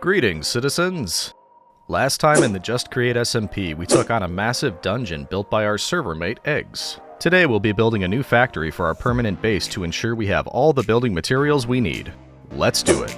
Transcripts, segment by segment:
Greetings, citizens! Last time in the Just Create SMP, we took on a massive dungeon built by our server mate, Eggs. Today we'll be building a new factory for our permanent base to ensure we have all the building materials we need. Let's do it!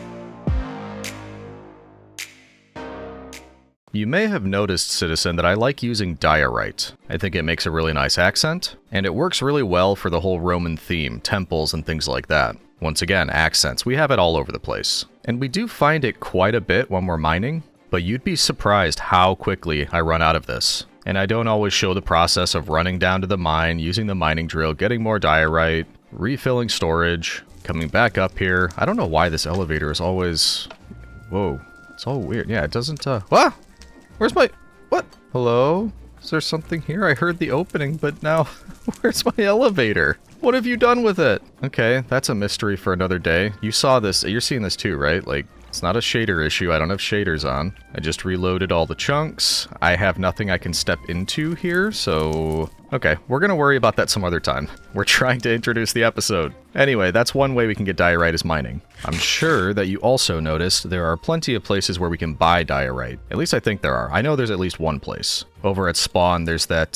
You may have noticed, citizen, that I like using Diorite. I think it makes a really nice accent, and it works really well for the whole Roman theme, temples and things like that. Once again, accents, we have it all over the place. And we do find it quite a bit when we're mining, but you'd be surprised how quickly I run out of this. And I don't always show the process of running down to the mine, using the mining drill, getting more diorite, refilling storage, coming back up here. I don't know why this elevator is always... Whoa, it's all weird. Yeah, it doesn't, Ah! Where's my... What? Hello? Is there something here? I heard the opening, but now... Where's my elevator? What have you done with it? Okay, that's a mystery for another day. You saw this, you're seeing this too, right? Like, it's not a shader issue, I don't have shaders on. I just reloaded all the chunks. I have nothing I can step into here, so... Okay, we're gonna worry about that some other time. We're trying to introduce the episode. Anyway, that's one way we can get diorite is mining. I'm sure that you also noticed there are plenty of places where we can buy diorite. At least I think there are. I know there's at least one place. Over at Spawn, there's that,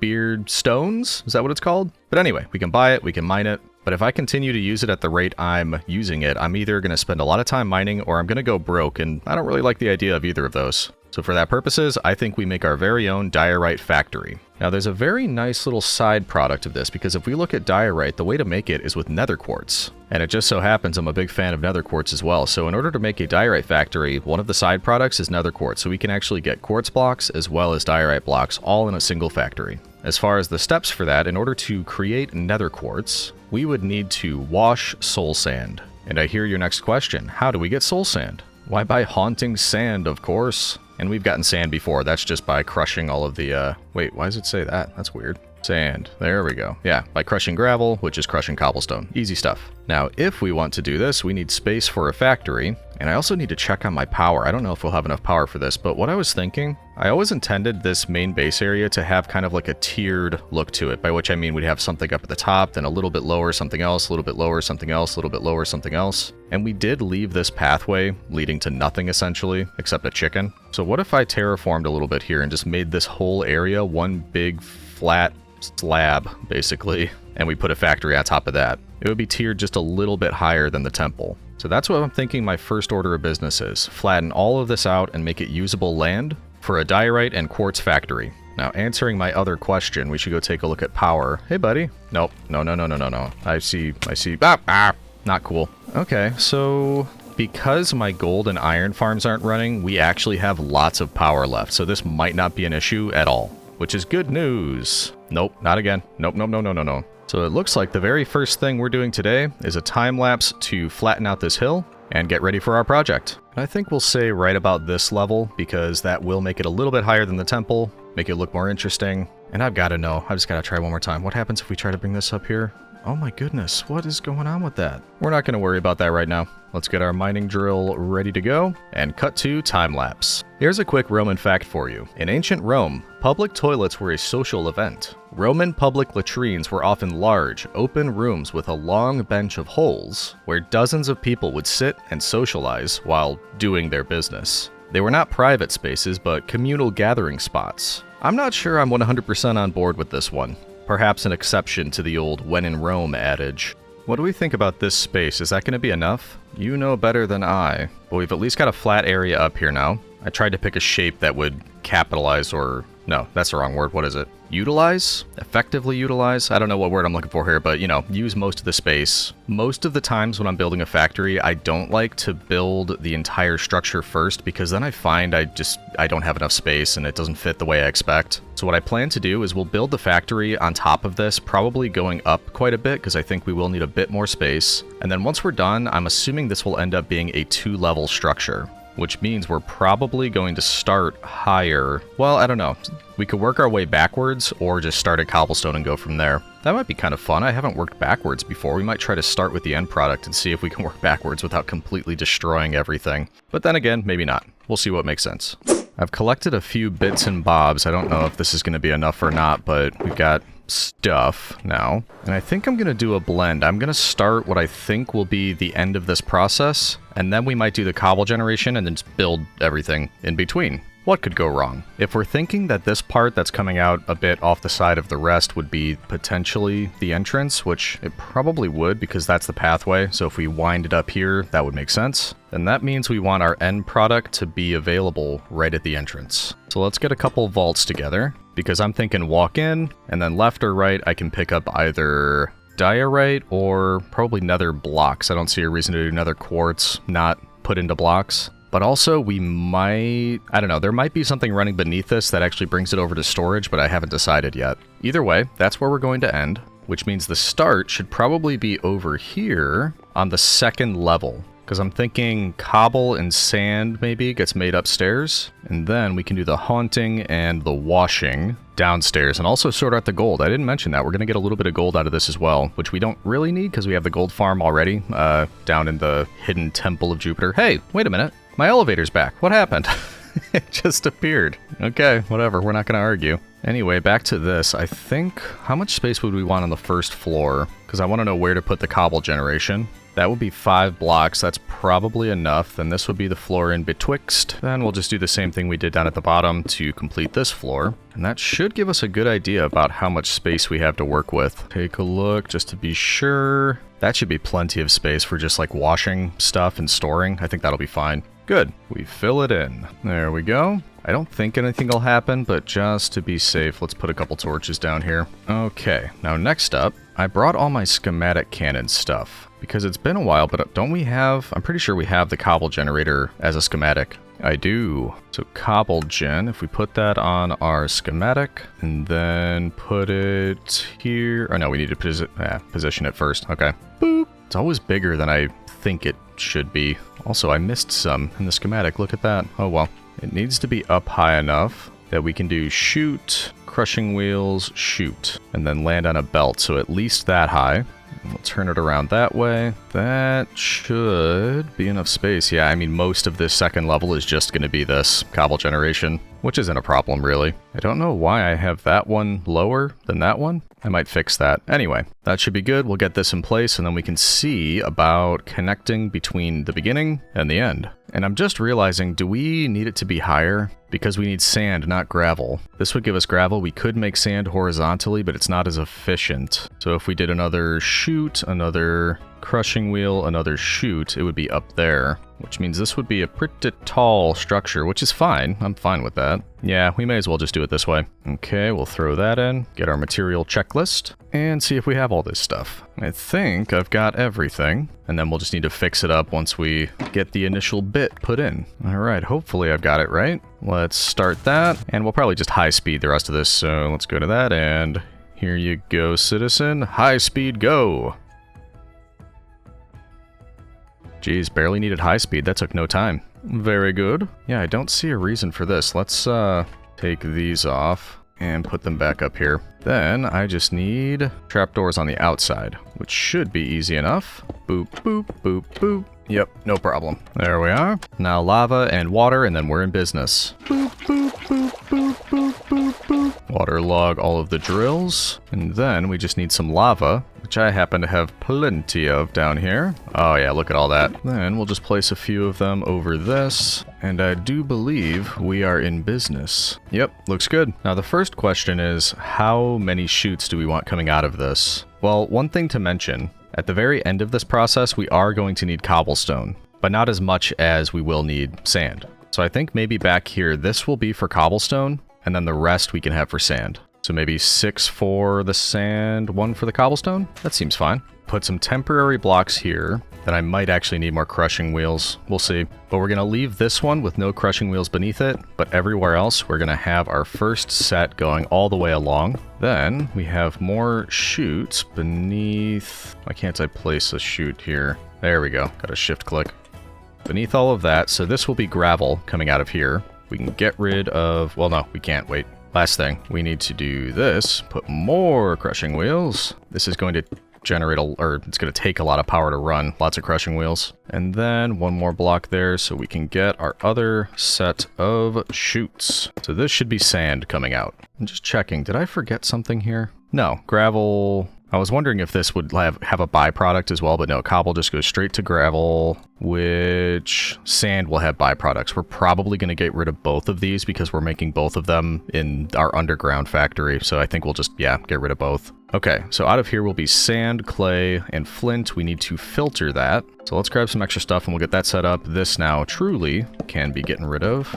Beardstones? Is that what it's called? But anyway, we can buy it, we can mine it. But if I continue to use it at the rate I'm using it, I'm either going to spend a lot of time mining or I'm going to go broke, and I don't really like the idea of either of those. So for that purposes, I think we make our very own diorite factory. Now there's a very nice little side product of this, because if we look at diorite, the way to make it is with nether quartz. And it just so happens I'm a big fan of nether quartz as well, so in order to make a diorite factory, one of the side products is nether quartz, so we can actually get quartz blocks as well as diorite blocks all in a single factory. As far as the steps for that, in order to create nether quartz, we would need to wash soul sand. And I hear your next question, how do we get soul sand? Why, by haunting sand, of course. And we've gotten sand before, that's just by crushing all of the, wait, why does it say that? That's weird. Sand, there we go. Yeah, by crushing gravel, which is crushing cobblestone. Easy stuff. Now, if we want to do this, we need space for a factory, and I also need to check on my power. I don't know if we'll have enough power for this, but what I was thinking, I always intended this main base area to have kind of like a tiered look to it, by which I mean we'd have something up at the top, then a little bit lower, something else, a little bit lower, something else, a little bit lower, something else. And we did leave this pathway leading to nothing essentially, except a chicken. So what if I terraformed a little bit here and just made this whole area one big flat slab, basically, and we put a factory on top of that? It would be tiered just a little bit higher than the temple. So that's what I'm thinking my first order of business is. Flatten all of this out and make it usable land for a diorite and quartz factory. Now, answering my other question, we should go take a look at power. Hey, buddy. Nope. No. I see. Not cool. Okay, so because my gold and iron farms aren't running, we actually have lots of power left, so this might not be an issue at all, which is good news. Nope, not again. Nope, no. So it looks like the very first thing we're doing today is a time lapse to flatten out this hill and get ready for our project. I think we'll say right about this level, because that will make it a little bit higher than the temple, make it look more interesting. And I've got to know, I just got to try one more time. What happens if we try to bring this up here? Oh my goodness, what is going on with that? We're not going to worry about that right now. Let's get our mining drill ready to go and cut to time lapse. Here's a quick Roman fact for you. In ancient Rome, public toilets were a social event. Roman public latrines were often large, open rooms with a long bench of holes where dozens of people would sit and socialize while doing their business. They were not private spaces, but communal gathering spots. I'm not sure I'm 100% on board with this one. Perhaps an exception to the old when in Rome adage. What do we think about this space? Is that going to be enough? You know better than I. But we've at least got a flat area up here now. I tried to pick a shape that would capitalize or... No, that's the wrong word. What is it? Utilize? Effectively utilize? I don't know what word I'm looking for here, but, you know, use most of the space. Most of the times when I'm building a factory, I don't like to build the entire structure first, because then I find I don't have enough space and it doesn't fit the way I expect. So what I plan to do is we'll build the factory on top of this, probably going up quite a bit, because I think we will need a bit more space. And then once we're done, I'm assuming this will end up being a 2-level structure, which means we're probably going to start higher. Well, I don't know. We could work our way backwards or just start at cobblestone and go from there. That might be kind of fun. I haven't worked backwards before. We might try to start with the end product and see if we can work backwards without completely destroying everything. But then again, maybe not. We'll see what makes sense. I've collected a few bits and bobs. I don't know if this is going to be enough or not, but we've got stuff now. And I think I'm going to do a blend. I'm going to start what I think will be the end of this process, and then we might do the cobble generation and then just build everything in between. What could go wrong? If we're thinking that this part that's coming out a bit off the side of the rest would be potentially the entrance, which it probably would because that's the pathway, so if we wind it up here, that would make sense. Then that means we want our end product to be available right at the entrance. So let's get a couple vaults together, because I'm thinking walk in, and then left or right I can pick up either diorite or probably nether blocks. I don't see a reason to do nether quartz not put into blocks. But also, we might, I don't know, there might be something running beneath this that actually brings it over to storage, but I haven't decided yet. Either way, that's where we're going to end, which means the start should probably be over here on the second level. Because I'm thinking cobble and sand maybe gets made upstairs, and then we can do the haunting and the washing downstairs, and also sort out the gold. I didn't mention that. We're going to get a little bit of gold out of this as well, which we don't really need because we have the gold farm already down in the hidden temple of Jupiter. Hey, wait a minute. My elevator's back. What happened? It just appeared. Okay, whatever. We're not going to argue. Anyway, back to this. I think, how much space would we want on the first floor? Because I want to know where to put the cobble generation. That would be 5 blocks. That's probably enough. Then this would be the floor in betwixt. Then we'll just do the same thing we did down at the bottom to complete this floor. And that should give us a good idea about how much space we have to work with. Take a look just to be sure. That should be plenty of space for just like washing stuff and storing. I think that'll be fine. Good. We fill it in. There we go. I don't think anything will happen, but just to be safe, let's put a couple torches down here. Okay, now next up, I brought all my schematic cannon stuff because it's been a while, but don't we have, I'm pretty sure we have the cobble generator as a schematic. I do. So cobble gen, if we put that on our schematic and then put it here. Oh no, we need to position it first. Okay. Boop. It's always bigger than I think it should be. Also, I missed some in the schematic. Look at that. Oh well. It needs to be up high enough that we can do shoot, crushing wheels, shoot, and then land on a belt. So at least that high. We'll turn it around that way. That should be enough space. Yeah, I mean, most of this second level is just going to be this cobble generation, which isn't a problem, really. I don't know why I have that one lower than that one. I might fix that. Anyway, that should be good. We'll get this in place, and then we can see about connecting between the beginning and the end. And I'm just realizing, do we need it to be higher? Because we need sand, not gravel. This would give us gravel. We could make sand horizontally, but it's not as efficient. So if we did another shoot, another crushing wheel, another shoot, it would be up there, which means this would be a pretty tall structure, which is fine. I'm fine with that. Yeah, we may as well just do it this way. Okay, we'll throw that in, get our material checklist, and see if we have all this stuff. I think I've got everything, and then we'll just need to fix it up once we get the initial bit put in. All right, hopefully I've got it right. Let's start that, and we'll probably just high speed the rest of this, so let's go to that, and here you go, citizen. High speed, go! Geez, barely needed high speed. That took no time. Very good. Yeah, I don't see a reason for this. Let's take these off and put them back up here. Then I just need trapdoors on the outside, which should be easy enough. Boop, boop, boop, boop. Yep, no problem. There we are. Now lava and water, and then we're in business. Boop, boop, boop, boop, boop, boop, boop. Waterlog all of the drills. And then we just need some lava, which I happen to have plenty of down here. Oh yeah, look at all that. Then we'll just place a few of them over this. And I do believe we are in business. Yep, looks good. Now the first question is, how many shoots do we want coming out of this? Well, one thing to mention, at the very end of this process, we are going to need cobblestone, but not as much as we will need sand. So I think maybe back here, this will be for cobblestone, and then the rest we can have for sand. So maybe 6 for the sand, 1 for the cobblestone? That seems fine. Put some temporary blocks here. Then I might actually need more crushing wheels. We'll see. But we're going to leave this one with no crushing wheels beneath it. But everywhere else, we're going to have our first set going all the way along. Then we have more chutes beneath. Why can't I place a chute here? There we go. Got a shift click. Beneath all of that. So this will be gravel coming out of here. We can get rid of... Well, no, we can't. Wait. Last thing. We need to do this. Put more crushing wheels. This is going to generate it's going to take a lot of power to run. Lots of crushing wheels. And then one more block there so we can get our other set of chutes. So this should be sand coming out. I'm just checking. Did I forget something here? No, gravel... I was wondering if this would have a byproduct as well, but no, cobble just goes straight to gravel, which sand will have byproducts. We're probably going to get rid of both of these because we're making both of them in our underground factory. So I think we'll just, yeah, get rid of both. Okay, so out of here will be sand, clay, and flint. We need to filter that. So let's grab some extra stuff and we'll get that set up. This now truly can be gotten rid of.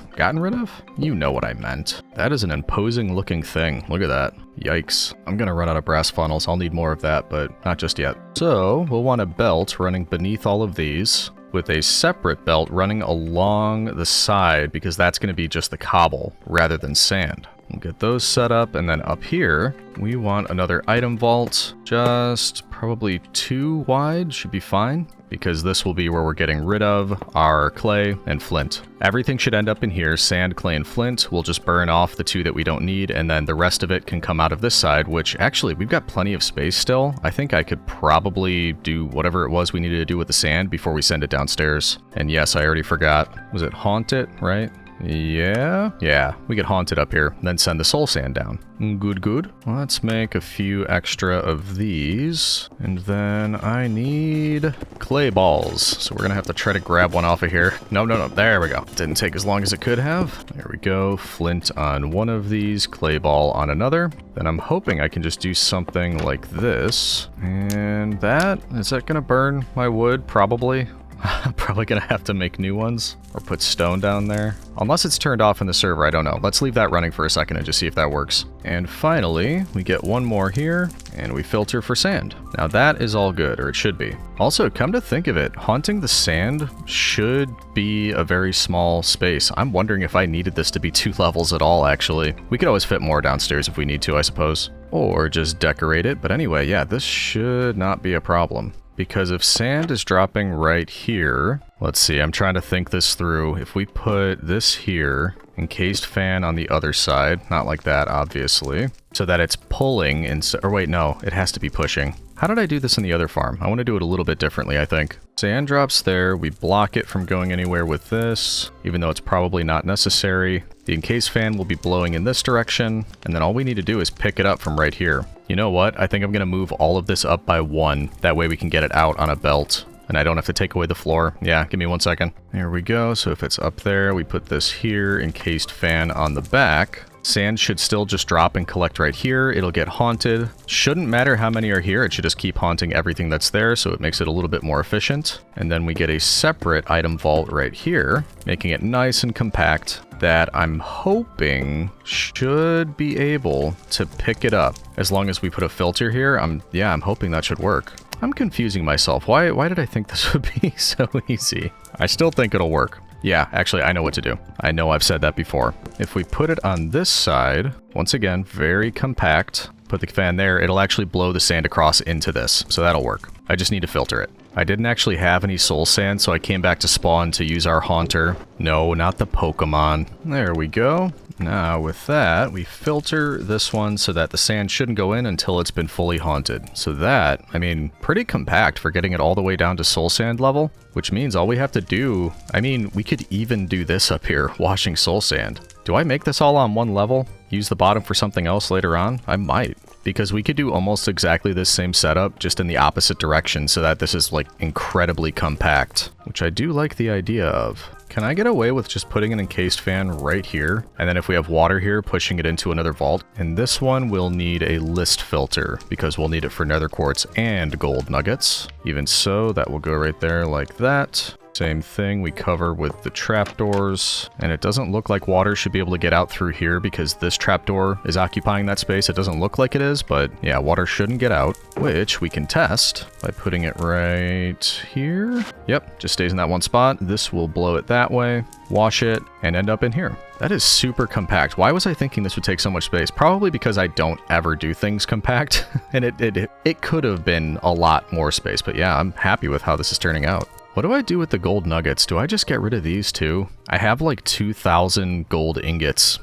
You know what I meant. That is an imposing looking thing. Look at that. Yikes. I'm gonna run out of brass funnels. I'll need more of that, but not just yet. So we'll want a belt running beneath all of these, with a separate belt running along the side, because that's going to be just the cobble rather than sand. We'll get those set up, and then up here, we want another item vault, just probably 2 wide, should be fine, because this will be where we're getting rid of our clay and flint. Everything should end up in here, sand, clay, and flint. We'll just burn off the 2 that we don't need, and then the rest of it can come out of this side, which actually, we've got plenty of space still. I think I could probably do whatever it was we needed to do with the sand before we send it downstairs. And yes, I already forgot. Was it haunt it, right? Yeah, we could haunt it up here, then send the soul sand down. Good. Let's make a few extra of these, and then I need clay balls. So we're gonna have to try to grab one off of here. No, there we go. Didn't take as long as it could have. There we go, flint on one of these, clay ball on another. Then I'm hoping I can just do something like this. And is that gonna burn my wood? Probably. I'm probably gonna have to make new ones or put stone down there. Unless it's turned off in the server, I don't know. Let's leave that running for a second and just see if that works. And finally, we get one more here and we filter for sand. Now that is all good, or it should be. Also, come to think of it, haunting the sand should be a very small space. I'm wondering if I needed this to be 2 levels at all, actually. We could always fit more downstairs if we need to, I suppose. Or just decorate it. But anyway, yeah, this should not be a problem. Because if sand is dropping right here, let's see, I'm trying to think this through. If we put this here, encased fan on the other side, not like that, obviously, so that it's pulling, or wait, no, it has to be pushing. How did I do this in the other farm? I want to do it a little bit differently, I think. Sand drops there, we block it from going anywhere with this, even though it's probably not necessary. The encased fan will be blowing in this direction, and then all we need to do is pick it up from right here. You know what? I think I'm going to move all of this up by 1. That way we can get it out on a belt, and I don't have to take away the floor. Yeah, give me 1 second. There we go. So if it's up there, we put this here, encased fan on the back. Sand should still just drop and collect right here. It'll get haunted. Shouldn't matter how many are here. It should just keep haunting everything that's there, so it makes it a little bit more efficient. And then we get a separate item vault right here, making it nice and compact, that I'm hoping should be able to pick it up. As long as we put a filter here, I'm hoping that should work. I'm confusing myself. Why did I think this would be so easy? I still think it'll work. Yeah, actually, I know what to do. I know I've said that before. If we put it on this side, once again, very compact, put the fan there, it'll actually blow the sand across into this, so that'll work. I just need to filter it. I didn't actually have any soul sand, so I came back to spawn to use our haunter. No, not the Pokemon. There we go. Now with that, we filter this one so that the sand shouldn't go in until it's been fully haunted. So that, I mean, pretty compact for getting it all the way down to soul sand level, which means all we have to do, I mean, we could even do this up here, washing soul sand. Do I make this all on 1 level? Use the bottom for something else later on? I might. Because we could do almost exactly this same setup, just in the opposite direction, so that this is, like, incredibly compact. Which I do like the idea of. Can I get away with just putting an encased fan right here? And then if we have water here, pushing it into another vault. And this one will need a list filter, because we'll need it for nether quartz and gold nuggets. Even so, that will go right there like that. Same thing, we cover with the trapdoors, and it doesn't look like water should be able to get out through here because this trapdoor is occupying that space. It doesn't look like it is, but yeah, water shouldn't get out, which we can test by putting it right here. Yep, just stays in that one spot. This will blow it that way, wash it, and end up in here. That is super compact. Why was I thinking this would take so much space? Probably because I don't ever do things compact, and it could have been a lot more space, but yeah, I'm happy with how this is turning out. What do I do with the gold nuggets? Do I just get rid of these too? I have like 2,000 gold ingots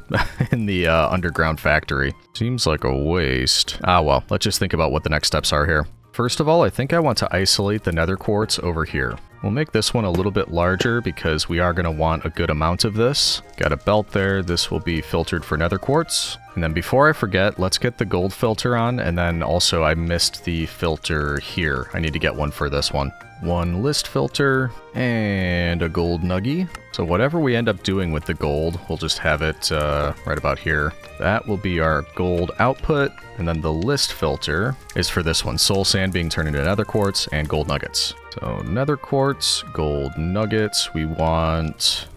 in the underground factory. Seems like a waste. Ah well, let's just think about what the next steps are here. First of all, I think I want to isolate the nether quartz over here. We'll make this one a little bit larger because we are going to want a good amount of this. Got a belt there. This will be filtered for nether quartz. And then before I forget, let's get the gold filter on, and then also I missed the filter here. I need to get one for this one. One list filter, and a gold nuggie. So whatever we end up doing with the gold, we'll just have it right about here. That will be our gold output, and then the list filter is for this one. Soul sand being turned into nether quartz and gold nuggets. So nether quartz, gold nuggets, we want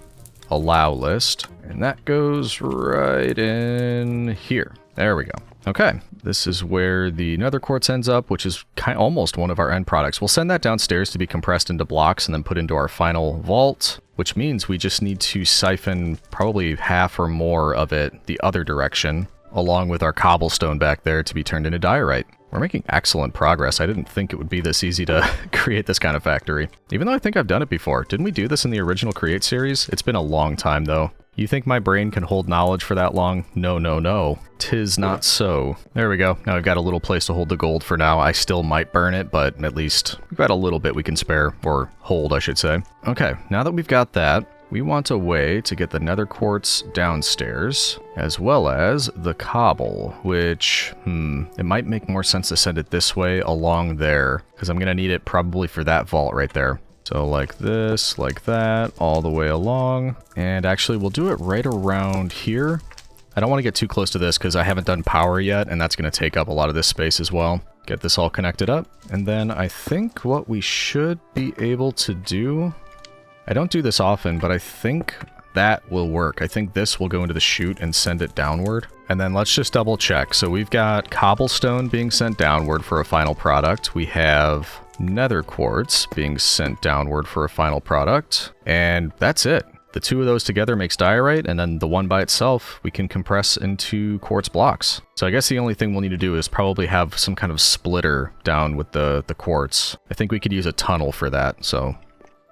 allow list, and that goes right in here. There we go. Okay, this is where the nether quartz ends up, which is almost one of our end products. We'll send that downstairs to be compressed into blocks and then put into our final vault, which means we just need to siphon probably half or more of it the other direction, along with our cobblestone back there to be turned into diorite. We're making excellent progress. I didn't think it would be this easy to create this kind of factory. Even though I think I've done it before. Didn't we do this in the original Create series? It's been a long time though. You think my brain can hold knowledge for that long? No, no, no. 'Tis not so. There we go. Now we've got a little place to hold the gold for now. I still might burn it, but at least we've got a little bit we can spare, or hold, I should say. Okay, now that we've got that, we want a way to get the nether quartz downstairs, as well as the cobble, which, it might make more sense to send it this way along there, because I'm going to need it probably for that vault right there. So like this, like that, all the way along. And actually, we'll do it right around here. I don't want to get too close to this because I haven't done power yet, and that's going to take up a lot of this space as well. Get this all connected up. And then I think what we should be able to do... I don't do this often, but I think that will work. I think this will go into the chute and send it downward. And then let's just double check. So we've got cobblestone being sent downward for a final product. We have nether quartz being sent downward for a final product. And that's it. The two of those together makes diorite, and then the one by itself we can compress into quartz blocks. So I guess the only thing we'll need to do is probably have some kind of splitter down with the quartz. I think we could use a tunnel for that, so...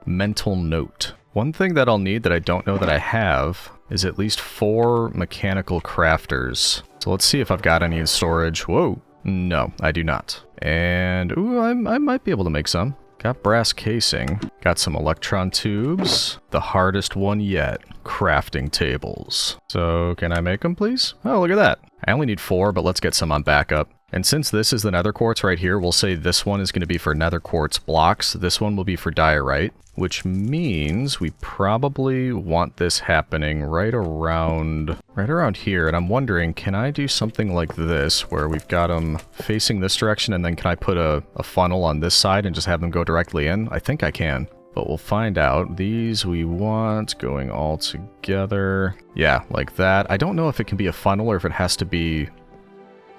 Mental note. One thing that I'll need that I don't know that I have is at least 4 mechanical crafters. So let's see if I've got any in storage. Whoa! No, I do not. And, ooh, I might be able to make some. Got brass casing. Got some electron tubes. The hardest one yet. Crafting tables. So, can I make them, please? Oh, look at that. I only need 4, but let's get some on backup. And since this is the nether quartz right here, we'll say this one is going to be for nether quartz blocks. This one will be for diorite, which means we probably want this happening right around here. And I'm wondering, can I do something like this where we've got them facing this direction, and then can I put a funnel on this side and just have them go directly in? I think I can, but we'll find out. These we want going all together. Yeah, like that. I don't know if it can be a funnel or if it has to be...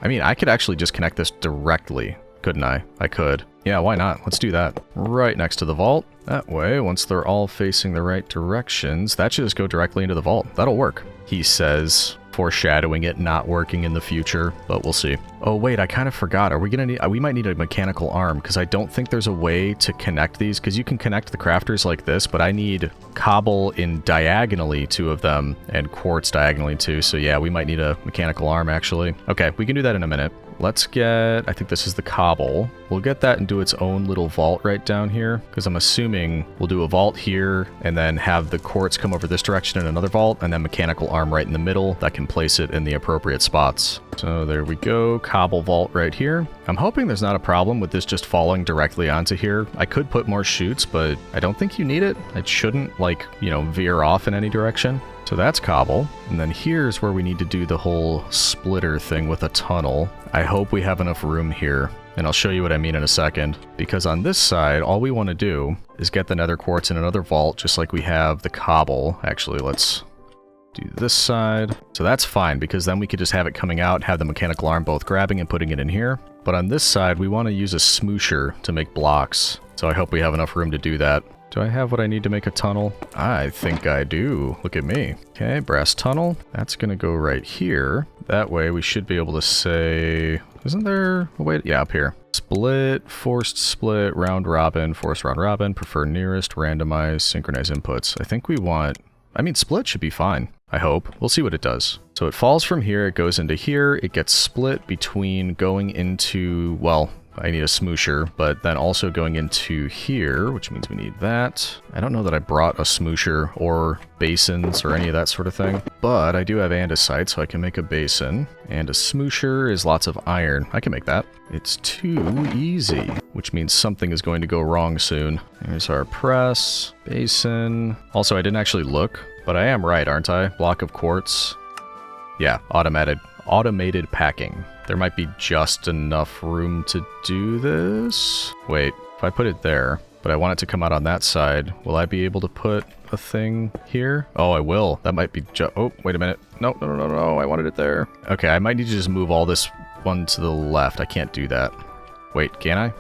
I mean, I could actually just connect this directly, couldn't I? I could. Yeah, why not? Let's do that. Right next to the vault. That way, once they're all facing the right directions, that should just go directly into the vault. That'll work, he says, foreshadowing it not working in the future, but we'll see. Oh wait, I kind of forgot. Are we gonna need... we might need a mechanical arm, because I don't think there's a way to connect these, because you can connect the crafters like this, but I need cobble in diagonally 2 of them, and quartz diagonally 2, so yeah, we might need a mechanical arm, actually. Okay, we can do that in a minute. Let's get... I think this is the cobble. We'll get that and do its own little vault right down here, because I'm assuming we'll do a vault here, and then have the quartz come over this direction in another vault, and then mechanical arm right in the middle that can place it in the appropriate spots. So there we go, cobble vault right here. I'm hoping there's not a problem with this just falling directly onto here. I could put more chutes, but I don't think you need it. It shouldn't, like, you know, veer off in any direction. So that's cobble, and then here's where we need to do the whole splitter thing with a tunnel. I hope we have enough room here, and I'll show you what I mean in a second. Because on this side, all we want to do is get the nether quartz in another vault, just like we have the cobble. Actually, let's do this side. So that's fine, because then we could just have it coming out, have the mechanical arm both grabbing and putting it in here. But on this side, we want to use a smoosher to make blocks. So I hope we have enough room to do that. Do I have what I need to make a tunnel? I think I do. Look at me. Okay, brass tunnel. That's going to go right here. That way we should be able to say... Isn't there a way? Yeah, up here. Split, forced split, round robin, forced round robin, prefer nearest, randomize, synchronize inputs. I think we want... I mean, split should be fine. I hope. We'll see what it does. So it falls from here, it goes into here, it gets split between going into, well, I need a smoosher, but then also going into here, which means we need that. I don't know that I brought a smoosher or basins or any of that sort of thing, but I do have andesite, so I can make a basin. And a smoosher is lots of iron. I can make that. It's too easy, which means something is going to go wrong soon. There's our press, basin. Also, I didn't actually look, but I am right, aren't I? Block of quartz. Yeah, automated packing. There might be just enough room to do this. Wait, if I put it there, but I want it to come out on that side, will I be able to put a thing here? Oh, I will. That might be oh, wait a minute. No, I wanted it there. Okay, I might need to just move all this one to the left. I can't do that. Wait, can I?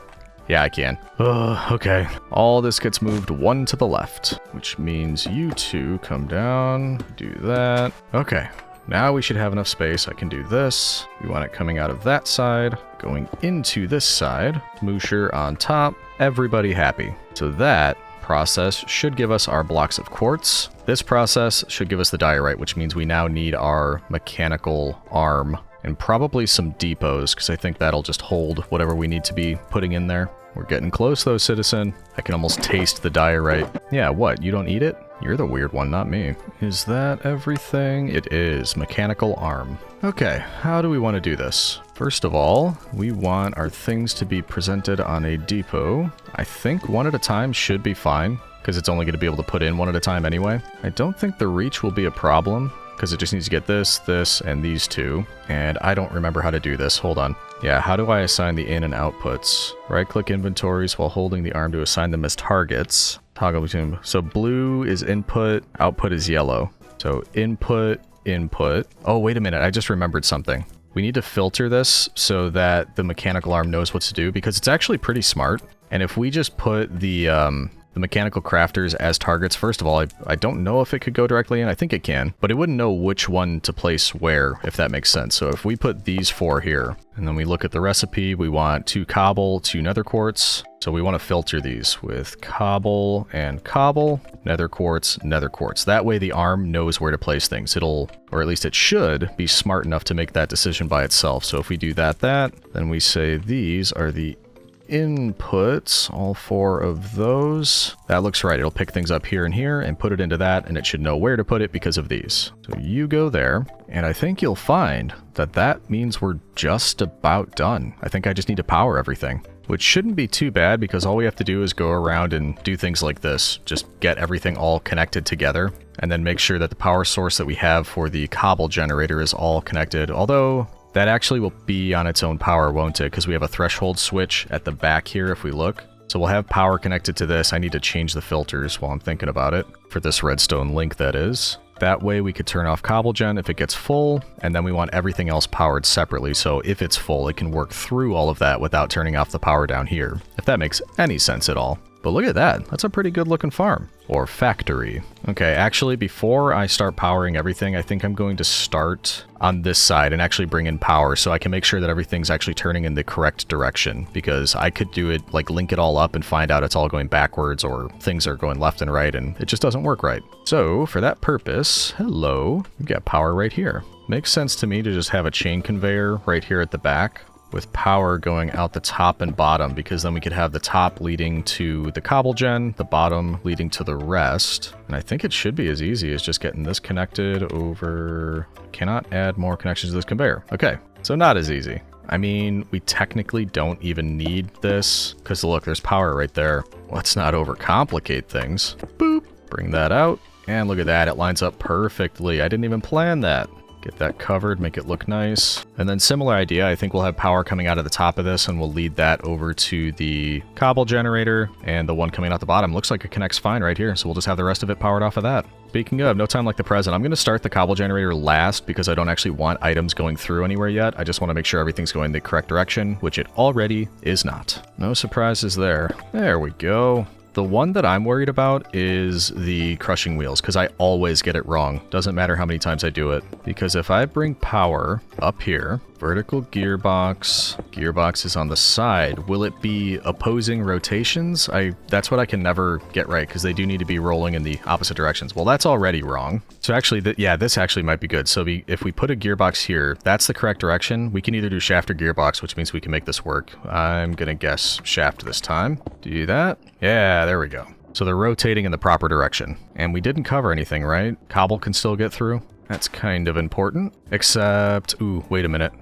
Yeah, I can. Okay. All this gets moved one to the left, which means you two come down, do that. Okay. Now we should have enough space. I can do this. We want it coming out of that side, going into this side. Smoosher on top. Everybody happy. So that process should give us our blocks of quartz. This process should give us the diorite, which means we now need our mechanical arm and probably some depots, because I think that'll just hold whatever we need to be putting in there. We're getting close though, citizen. I can almost taste the diorite. Yeah, what? You don't eat it? You're the weird one, not me. Is that everything? It is. Mechanical arm. Okay, how do we want to do this? First of all, we want our things to be presented on a depot. I think one at a time should be fine, because it's only going to be able to put in one at a time anyway. I don't think the reach will be a problem, because it just needs to get this, this, and these two. And I don't remember how to do this. Hold on. Yeah, how do I assign the in and outputs? Right-click inventories while holding the arm to assign them as targets. Toggle between. So blue is input, output is yellow. So input, input. Oh, wait a minute. I just remembered something. We need to filter this so that the mechanical arm knows what to do, because it's actually pretty smart. And if we just put the mechanical crafters as targets, first of all, I don't know if it could go directly in. I think it can, but it wouldn't know which one to place where, if that makes sense. So if we put these four here, and then we look at the recipe, we want 2 cobble, 2 nether quartz. So we want to filter these with cobble and cobble, nether quartz, nether quartz. That way the arm knows where to place things. It'll, or at least it should, be smart enough to make that decision by itself. So if we do that, then we say these are the inputs, all 4 of those. That looks right. It'll pick things up here and here and put it into that, and it should know where to put it because of these. So you go there, and I think you'll find that that means we're just about done. I think I just need to power everything, which shouldn't be too bad, because all we have to do is go around and do things like this. Just get everything all connected together, and then make sure that the power source that we have for the cobble generator is all connected. Although that actually will be on its own power, won't it? Because we have a threshold switch at the back here if we look. So we'll have power connected to this. I need to change the filters while I'm thinking about it. For this redstone link, that is. That way we could turn off cobble gen if it gets full, and then we want everything else powered separately. So if it's full, it can work through all of that without turning off the power down here. If that makes any sense at all. But look at that. That's a pretty good looking farm. Or factory. Okay, actually, before I start powering everything, I think I'm going to start on this side and actually bring in power so I can make sure that everything's actually turning in the correct direction. Because I could do it, like link it all up and find out it's all going backwards or things are going left and right, and it just doesn't work right. So for that purpose, hello, we've got power right here. Makes sense to me to just have a chain conveyor right here at the back, with power going out the top and bottom, because then we could have the top leading to the cobble gen, the bottom leading to the rest. And I think it should be as easy as just getting this connected over. Cannot add more connections to this conveyor. Okay, so not as easy. I mean, we technically don't even need this, because look, there's power right there. Let's not overcomplicate things. Boop, bring that out, and look at that, it lines up perfectly. I didn't even plan that. Get that covered, make it look nice. And then similar idea, I think we'll have power coming out of the top of this, and we'll lead that over to the cobble generator, and the one coming out the bottom looks like it connects fine right here, so we'll just have the rest of it powered off of that. Speaking of, no time like the present, I'm going to start the cobble generator last because I don't actually want items going through anywhere yet. I just want to make sure everything's going the correct direction, which it already is not. No surprises there. There we go. The one that I'm worried about is the crushing wheels, because I always get it wrong. Doesn't matter how many times I do it. Because if I bring power up here, Vertical gearbox. Gearbox is on the side. Will it be opposing rotations? That's what I can never get right, because they do need to be rolling in the opposite directions. Well, that's already wrong. So actually, yeah, this actually might be good. So if we put a gearbox here, that's the correct direction. We can either do shaft or gearbox, which means we can make this work. I'm gonna guess shaft this time. Do that. Yeah, there we go. So they're rotating in the proper direction. And we didn't cover anything, right? Cobble can still get through. That's kind of important. Except, ooh, wait a minute.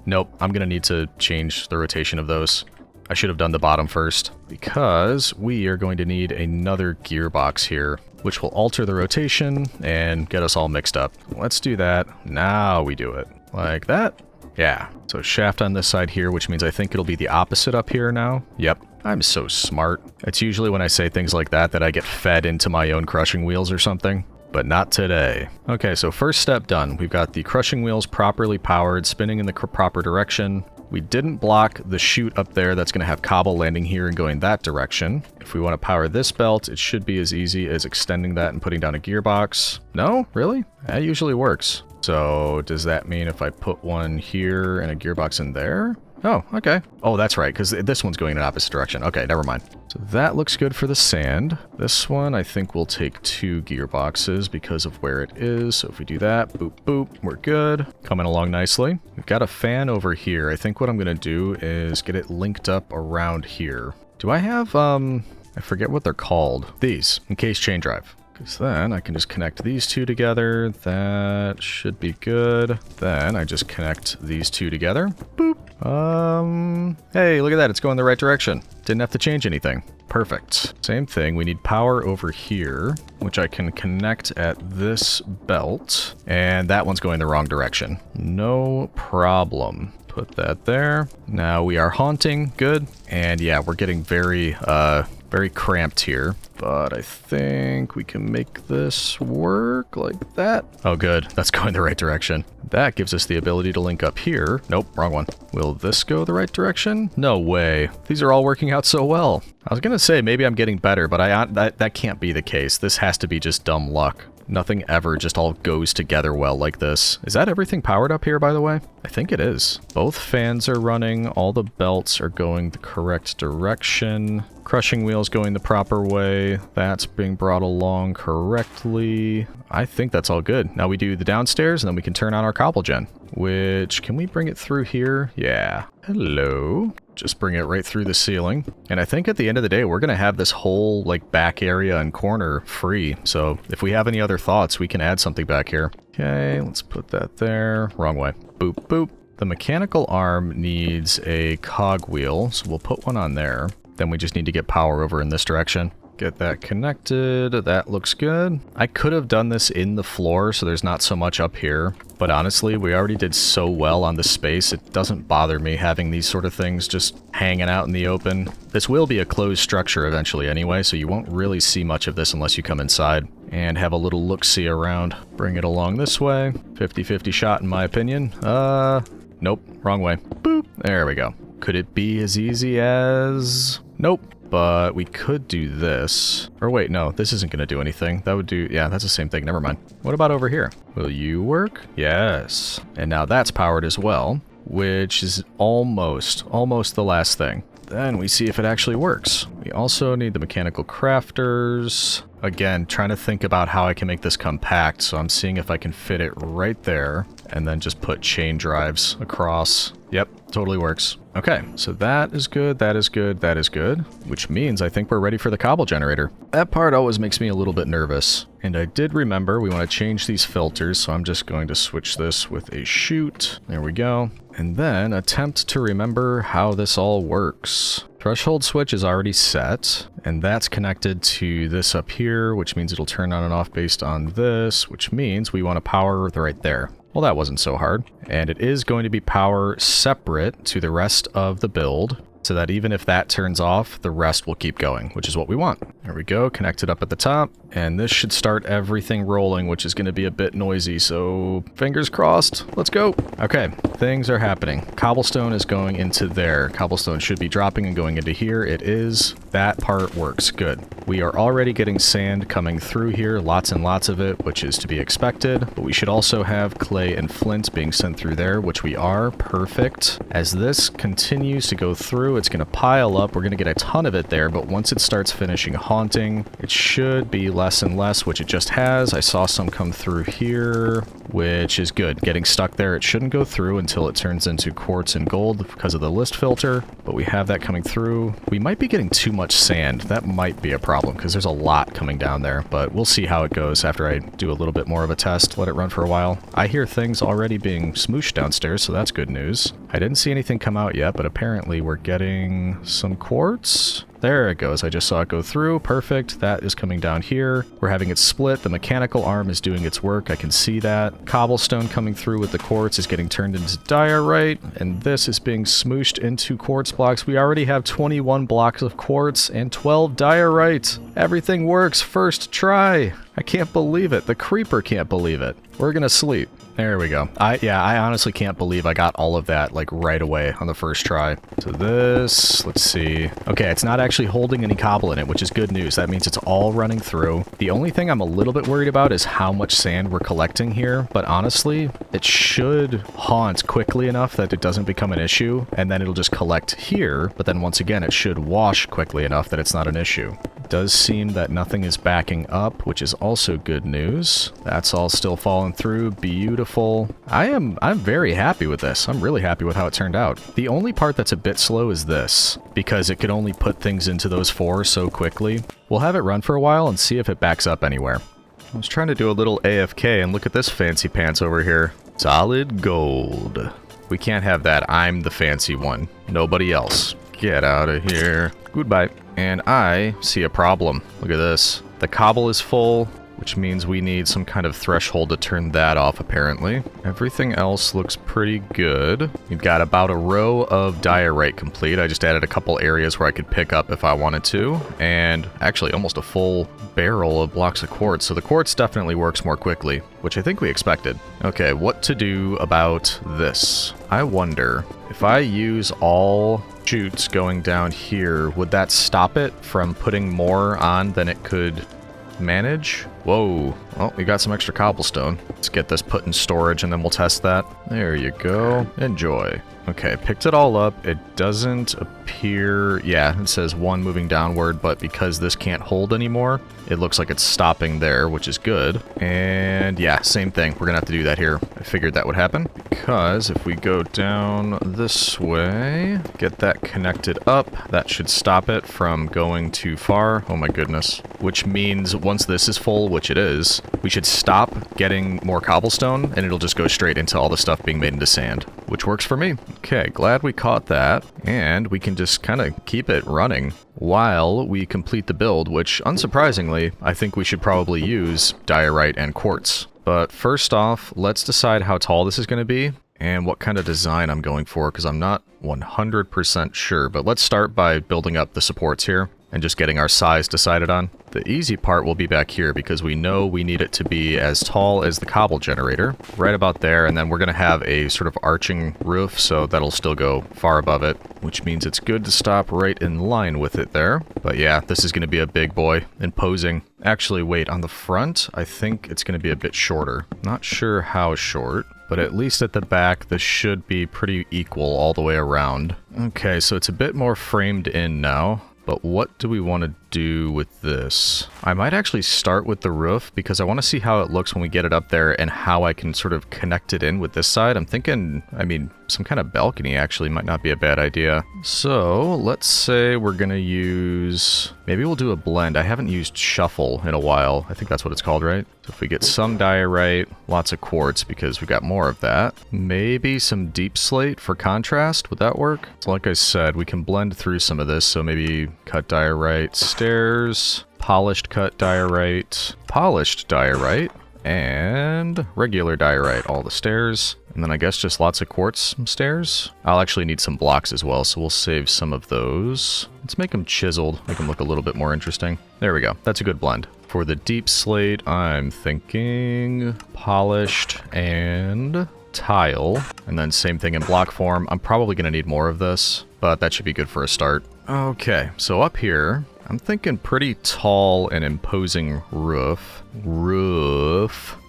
Nope, I'm gonna need to change the rotation of those. I should have done the bottom first, because we are going to need another gearbox here, which will alter the rotation and get us all mixed up. Let's do that. Now we do it. Like that. Yeah. So shaft on this side here, which means I think it'll be the opposite up here now. Yep. I'm so smart. It's usually when I say things like that I get fed into my own crushing wheels or something. But not today. Okay, so first step done. We've got the crushing wheels properly powered, spinning in the proper direction. We didn't block the chute up there that's going to have cobble landing here and going that direction. If we want to power this belt, it should be as easy as extending that and putting down a gearbox. No? Really? That usually works. So does that mean if I put one here and a gearbox in there? Oh, okay. Oh, that's right, because this one's going in the opposite direction. Okay, never mind. So that looks good for the sand. This one, I think we'll take 2 gearboxes because of where it is. So if we do that, boop, boop, we're good. Coming along nicely. We've got a fan over here. I think what I'm going to do is get it linked up around here. Do I have, I forget what they're called. These, encased chain drive. Because then I can just connect these two together. That should be good. Then I just connect these two together. Boop. Hey, look at that. It's going the right direction. Didn't have to change anything. Perfect. Same thing. We need power over here, which I can connect at this belt. And that one's going the wrong direction. No problem. Put that there. Now we are haunting. Good. And yeah, we're getting very cramped here, but I think we can make this work like that. Oh, good. That's going the right direction. That gives us the ability to link up here. Nope, wrong one. Will this go the right direction? No way. These are all working out so well. I was gonna say maybe I'm getting better, but that can't be the case. This has to be just dumb luck. Nothing ever just all goes together well like this. Is that everything powered up here, by the way? I think it is. Both fans are running. All the belts are going the correct direction. Crushing wheels going the proper way. That's being brought along correctly. I think that's all good. Now we do the downstairs, and then we can turn on our cobble gen. Which, can we bring it through here? Yeah. Hello. Just bring it right through the ceiling. And I think at the end of the day, we're going to have this whole like back area and corner free. So if we have any other thoughts, we can add something back here. Okay, let's put that there. Wrong way. Boop, boop. The mechanical arm needs a cog wheel, so we'll put one on there. Then we just need to get power over in this direction. Get that connected. That looks good. I could have done this in the floor, so there's not so much up here. But honestly, we already did so well on the space, it doesn't bother me having these sort of things just hanging out in the open. This will be a closed structure eventually anyway, so you won't really see much of this unless you come inside and have a little look-see around. Bring it along this way. 50-50 shot in my opinion. Nope, wrong way. Boop. There we go. Could it be as easy as... Nope. But we could do this. Or wait, no, this isn't going to do anything. That would do... Yeah, that's the same thing. Never mind. What about over here? Will you work? Yes. And now that's powered as well, which is almost the last thing. Then we see if it actually works. We also need the mechanical crafters. Again, trying to think about how I can make this compact, so I'm seeing if I can fit it right there, and then just put chain drives across. Yep, totally works. Okay, so that is good, that is good, that is good, which means I think we're ready for the cobble generator. That part always makes me a little bit nervous. And I did remember we want to change these filters, so I'm just going to switch this with a chute. There we go. And then attempt to remember how this all works. Threshold switch is already set, and that's connected to this up here, which means it'll turn on and off based on this, which means we want to power right there. Well, that wasn't so hard. And it is going to be power separate to the rest of the build, so that even if that turns off, the rest will keep going, which is what we want. There we go, connected up at the top. And this should start everything rolling, which is going to be a bit noisy, so fingers crossed. Let's go. Okay, things are happening. Cobblestone is going into there. Cobblestone should be dropping and going into here. It is. That part works. Good. We are already getting sand coming through here, lots and lots of it, which is to be expected. But we should also have clay and flint being sent through there, which we are. Perfect. As this continues to go through, it's going to pile up. We're going to get a ton of it there, but once it starts finishing haunting, it should be less and less, which it just has. I saw some come through here, which is good. Getting stuck there, it shouldn't go through until it turns into quartz and gold because of the list filter, but we have that coming through. We might be getting too much sand. That might be a problem because there's a lot coming down there, but we'll see how it goes after I do a little bit more of a test, let it run for a while. I hear things already being smooshed downstairs, so that's good news. I didn't see anything come out yet, but apparently we're getting some quartz. There it goes. I just saw it go through. Perfect. That is coming down here. We're having it split. The mechanical arm is doing its work. I can see that. Cobblestone coming through with the quartz is getting turned into diorite, and this is being smooshed into quartz blocks. We already have 21 blocks of quartz and 12 diorite. Everything works. First try. I can't believe it. The creeper can't believe it. We're gonna sleep. There we go. I honestly can't believe I got all of that, like, right away on the first try. So this, let's see. Okay, it's not actually holding any cobble in it, which is good news. That means it's all running through. The only thing I'm a little bit worried about is how much sand we're collecting here, but honestly, it should haunt quickly enough that it doesn't become an issue, and then it'll just collect here, but then once again, it should wash quickly enough that it's not an issue. It does seem that nothing is backing up, which is also good news. That's all still falling through. Beautiful. I'm very happy with this. I'm really happy with how it turned out. The only part that's a bit slow is this, because it could only put things into those 4 so quickly. We'll have it run for a while and see if it backs up anywhere. I was trying to do a little AFK, and look at this fancy pants over here. Solid gold. We can't have that. I'm the fancy one. Nobody else. Get out of here. Goodbye. And I see a problem. Look at this. The cobble is full, which means we need some kind of threshold to turn that off, apparently. Everything else looks pretty good. We've got about a row of diorite complete. I just added a couple areas where I could pick up if I wanted to, and actually almost a full barrel of blocks of quartz, so the quartz definitely works more quickly, which I think we expected. Okay, what to do about this? I wonder, if I use all chutes going down here, would that stop it from putting more on than it could manage? Whoa. Well, we got some extra cobblestone. Let's get this put in storage and then we'll test that. There you go. Enjoy. Okay, picked it all up. It doesn't appear... Yeah, it says 1 moving downward, but because this can't hold anymore, it looks like it's stopping there, which is good. And yeah, same thing. We're gonna have to do that here. I figured that would happen, because if we go down this way, get that connected up, that should stop it from going too far. Oh my goodness. Which means once this is full, which it is, we should stop getting more cobblestone, and it'll just go straight into all the stuff being made into sand, which works for me. Okay, glad we caught that, and we can just kind of keep it running while we complete the build, which, unsurprisingly, I think we should probably use diorite and quartz. But first off, let's decide how tall this is going to be and what kind of design I'm going for, because I'm not 100% sure. But let's start by building up the supports here and just getting our size decided on. The easy part will be back here because we know we need it to be as tall as the cobble generator, right about there, and then we're going to have a sort of arching roof, so that'll still go far above it, which means it's good to stop right in line with it there. But yeah, this is going to be a big boy, imposing. Actually, wait, on the front, I think it's going to be a bit shorter. Not sure how short, but at least at the back, this should be pretty equal all the way around. Okay, so it's a bit more framed in now. But what do we want to do with this? I might actually start with the roof because I want to see how it looks when we get it up there and how I can sort of connect it in with this side. I'm thinking, I mean, some kind of balcony actually might not be a bad idea. So let's say we're going to use, maybe we'll do a blend. I haven't used shuffle in a while. I think that's what it's called, right? So if we get some diorite, lots of quartz because we got more of that. Maybe some deep slate for contrast. Would that work? So like I said, we can blend through some of this. So maybe cut diorite, stairs, polished cut diorite, polished diorite, and regular diorite, all the stairs. And then I guess just lots of quartz stairs. I'll actually need some blocks as well, so we'll save some of those. Let's make them chiseled, make them look a little bit more interesting. There we go. That's a good blend. For the deep slate, I'm thinking polished and tile. And then same thing in block form. I'm probably going to need more of this, but that should be good for a start. Okay, so up here, I'm thinking pretty tall and imposing roof.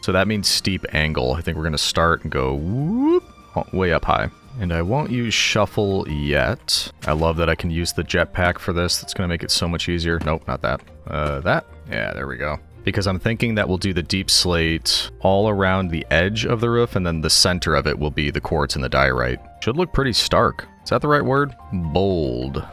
So that means steep angle. I think we're going to start and go whoop, way up high. And I won't use shuffle yet. I love that I can use the jetpack for this. That's going to make it so much easier. Nope, not that. That? Yeah, there we go. Because I'm thinking that we'll do the deep slate all around the edge of the roof, and then the center of it will be the quartz and the diorite. Should look pretty stark. Is that the right word? Bold.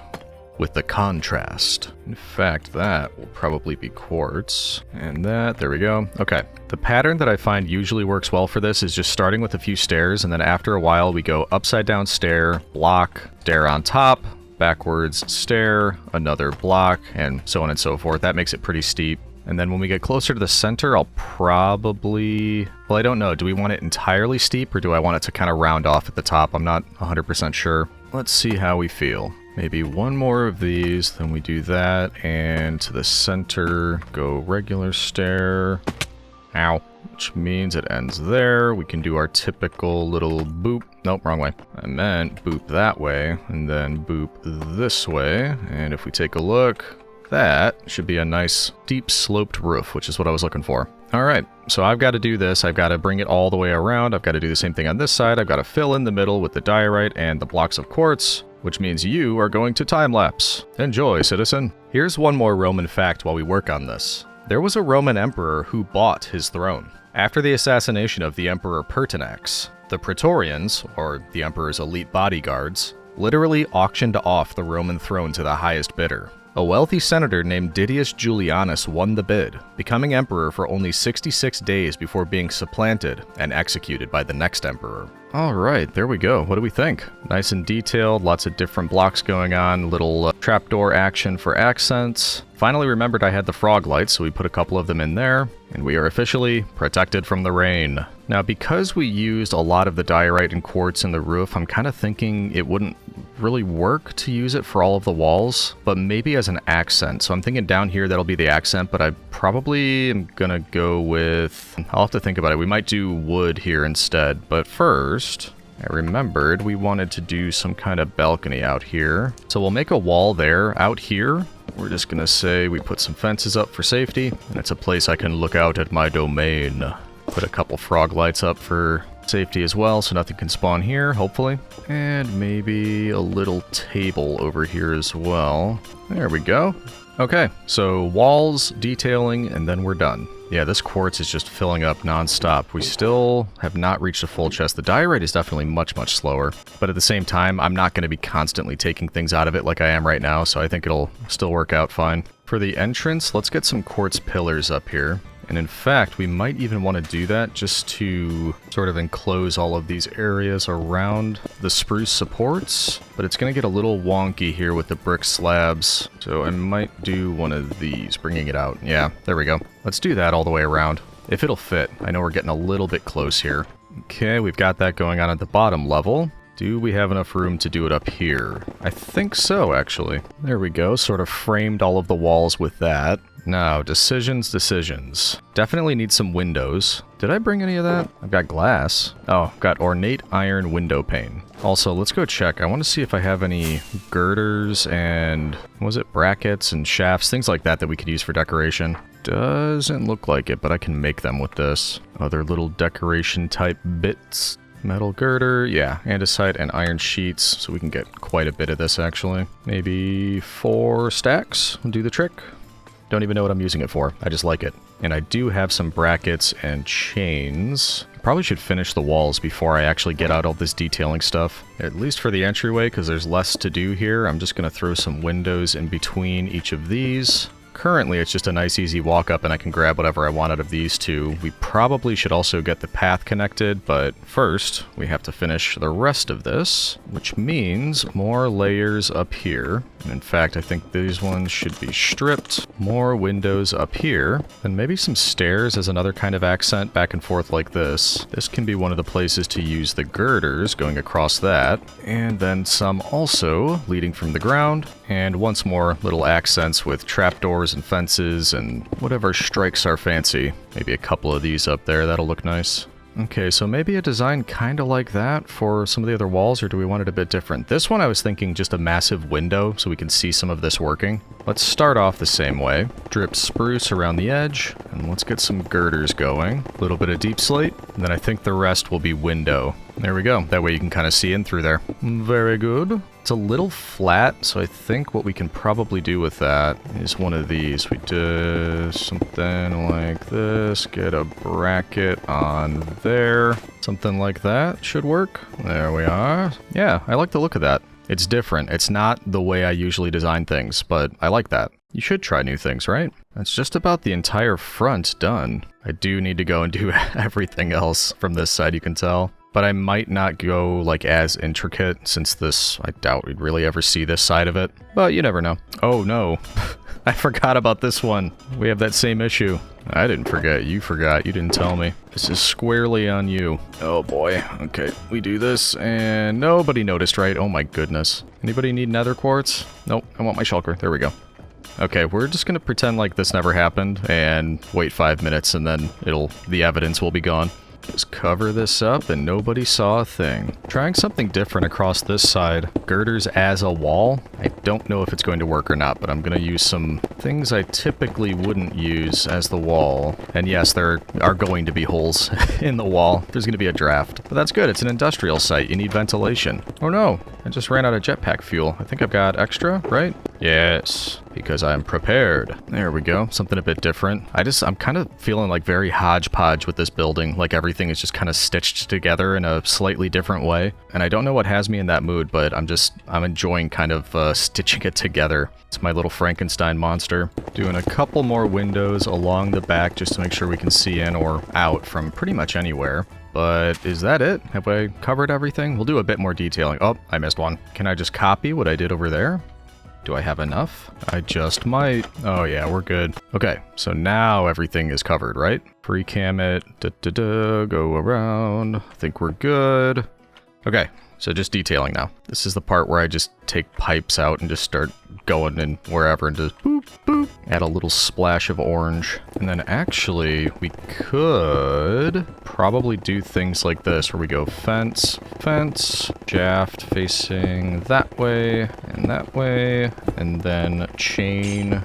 With the contrast. In fact, that will probably be quartz. And that, there we go. Okay. The pattern that I find usually works well for this is just starting with a few stairs, and then after a while we go upside down stair, block, stair on top, backwards stair, another block, and so on and so forth. That makes it pretty steep. And then when we get closer to the center, I'll probably... Well, I don't know. Do we want it entirely steep, or do I want it to kind of round off at the top? I'm not 100% sure. Let's see how we feel. Maybe one more of these, then we do that, and to the center, go regular stair. Ow. Which means it ends there. We can do our typical little boop. Nope, wrong way. I meant boop that way, and then boop this way. And if we take a look, that should be a nice deep sloped roof, which is what I was looking for. All right, so I've got to do this. I've got to bring it all the way around. I've got to do the same thing on this side. I've got to fill in the middle with the diorite and the blocks of quartz, which means you are going to time-lapse. Enjoy, citizen. Here's one more Roman fact while we work on this. There was a Roman emperor who bought his throne. After the assassination of the Emperor Pertinax, the Praetorians, or the emperor's elite bodyguards, literally auctioned off the Roman throne to the highest bidder. A wealthy senator named Didius Julianus won the bid, becoming emperor for only 66 days before being supplanted and executed by the next emperor. Alright, there we go. What do we think? Nice and detailed, lots of different blocks going on, little trapdoor action for accents. Finally remembered I had the frog lights, so we put a couple of them in there, and we are officially protected from the rain. Now, because we used a lot of the diorite and quartz in the roof, I'm kind of thinking it wouldn't really work to use it for all of the walls, but maybe as an accent. So I'm thinking down here that'll be the accent, but I probably am gonna go with... I'll have to think about it. We might do wood here instead, but first... I remembered we wanted to do some kind of balcony out here. So we'll make a wall there. Out here, we're just gonna say we put some fences up for safety, and it's a place I can look out at my domain. Put a couple frog lights up for safety as well, so nothing can spawn here, hopefully. And maybe a little table over here as well. There we go. Okay, so walls, detailing, and then we're done. Yeah, this quartz is just filling up non-stop. We still have not reached a full chest. The diorite is definitely much, much slower. But at the same time, I'm not going to be constantly taking things out of it like I am right now, so I think it'll still work out fine. For the entrance, let's get some quartz pillars up here. And in fact, we might even want to do that just to sort of enclose all of these areas around the spruce supports. But it's going to get a little wonky here with the brick slabs. So I might do one of these, bringing it out. Yeah, there we go. Let's do that all the way around. If it'll fit. I know we're getting a little bit close here. Okay, we've got that going on at the bottom level. Do we have enough room to do it up here? I think so, actually. There we go, sort of framed all of the walls with that. Now, decisions. Definitely need some windows. Did I bring any of that? I've got glass. Oh, got ornate iron window pane. Also, let's go check. I want to see if I have any girders and, was it brackets and shafts, things like that we could use for decoration. Doesn't look like it, but I can make them with this. Other little decoration type bits. Metal girder, yeah, andesite and iron sheets, so we can get quite a bit of this actually. Maybe 4 stacks will do the trick. Don't even know what I'm using it for, I just like it. And I do have some brackets and chains. I probably should finish the walls before I actually get out all this detailing stuff. At least for the entryway, because there's less to do here. I'm just going to throw some windows in between each of these. Currently, it's just a nice easy walk up and I can grab whatever I want out of these two. We probably should also get the path connected, but first we have to finish the rest of this, which means more layers up here. And in fact, I think these ones should be stripped. More windows up here, and maybe some stairs as another kind of accent back and forth like this. This can be one of the places to use the girders going across that, and then some also leading from the ground, and once more little accents with trapdoors trapdoors and fences and whatever strikes our fancy. Maybe a couple of these up there, that'll look nice. Okay, so maybe a design kind of like that for some of the other walls, or do we want it a bit different? This one I was thinking just a massive window so we can see some of this working. Let's start off the same way. Drip spruce around the edge, and let's get some girders going. A little bit of deep slate, and then I think the rest will be window. There we go. That way you can kind of see in through there. Very good. It's a little flat, so I think what we can probably do with that is one of these. We do something like this, get a bracket on there. Something like that should work. There we are. Yeah, I like the look of that. It's different. It's not the way I usually design things, but I like that. You should try new things, right? That's just about the entire front done. I do need to go and do everything else from this side, you can tell. But I might not go like as intricate since this, I doubt we'd really ever see this side of it. But you never know. Oh no, I forgot about this one. We have that same issue. I didn't forget, you forgot, you didn't tell me. This is squarely on you. Oh boy, okay, we do this and nobody noticed, right? Oh my goodness. Anybody need nether quartz? Nope, I want my shulker, there we go. Okay, we're just gonna pretend like this never happened and wait 5 minutes and then the evidence will be gone. Just cover this up and nobody saw a thing. Trying something different across this side. Girders as a wall. I don't know if it's going to work or not, but I'm going to use some things I typically wouldn't use as the wall. And yes, there are going to be holes in the wall. There's going to be a draft. But that's good. It's an industrial site. You need ventilation. Oh no, I just ran out of jetpack fuel. I think I've got extra, right? Yes, because I'm prepared. There we go. Something a bit different. I'm kind of feeling like very hodgepodge with this building. Like everything is just kind of stitched together in a slightly different way. And I don't know what has me in that mood, but I'm enjoying kind of stitching it together. It's my little Frankenstein monster. Doing a couple more windows along the back just to make sure we can see in or out from pretty much anywhere. But is that it? Have I covered everything? We'll do a bit more detailing. Oh, I missed one. Can I just copy what I did over there? Do I have enough? I just might. Oh yeah, we're good. Okay, so now everything is covered, right? Free cam it, go around. I think we're good. Okay, so just detailing now. This is the part where I just take pipes out and just start going in wherever and just boop, boop. Add a little splash of orange. And then actually, we could probably do things like this where we go fence, fence, shaft facing that way, and then chain